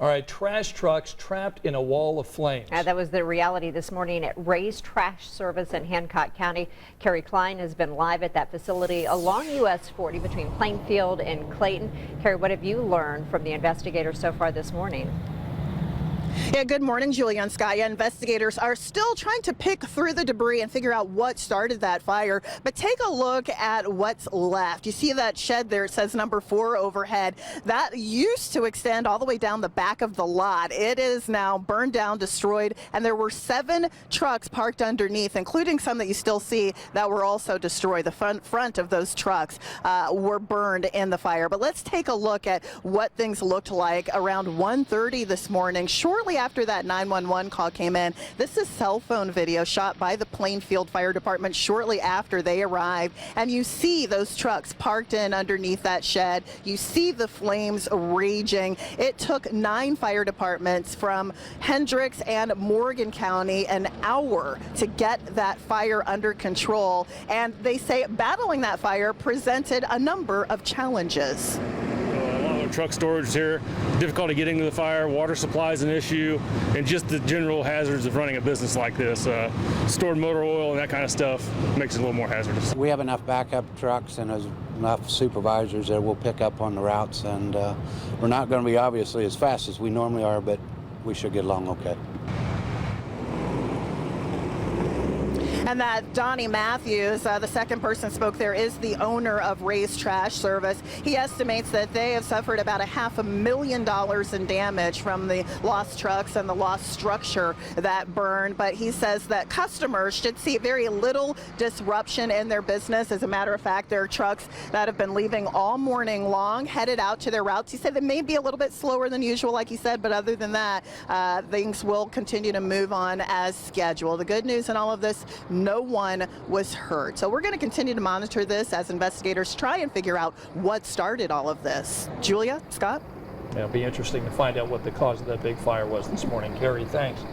All right, trash trucks trapped in a wall of flames. That was the reality this morning at Ray's Trash Service in Hancock County. Carrie Klein has been live at that facility along US 40 between Plainfield and Clayton. Carrie, what have you learned from the investigators so far this morning? Yeah, good morning, Julia and Scott. Yeah, investigators are still trying to pick through the debris and figure out what started that fire. But take a look at what's left. You see that shed there, it says number 4 overhead. That used to extend all the way down the back of the lot. It is now burned down, destroyed, and there were 7 trucks parked underneath, including some that you still see that were also destroyed. The front of those trucks were burned in the fire. But let's take a look at what things looked like around 1:30 this morning. Shortly after that 911 call came in, this is cell phone video shot by the Plainfield Fire Department shortly after they arrived. And you see those trucks parked in underneath that shed. You see the flames raging. It took 9 fire departments from Hendricks and Morgan County an hour to get that fire under control. And they say battling that fire presented a number of challenges. Truck storage here, difficulty getting to the fire, water supply is an issue, and just the general hazards of running a business like this. Stored motor oil and that kind of stuff makes it a little more hazardous. We have enough backup trucks and enough supervisors that will pick up on the routes, and we're not going to be obviously as fast as we normally are, but we should get along okay. And that Donnie Matthews, the second person spoke there, is the owner of Ray's Trash Service. He estimates that they have suffered about $500,000 in damage from the lost trucks and the lost structure that burned. But he says that customers should see very little disruption in their business. As a matter of fact, there are trucks that have been leaving all morning long, headed out to their routes. He said they may be a little bit slower than usual, like he said, but other than that, things will continue to move on as scheduled. The good news in all of this, no one was hurt. So we're going to continue to monitor this as investigators try and figure out what started all of this. Julia, Scott? It'll be interesting to find out what the cause of that big fire was this morning. Carrie, thanks.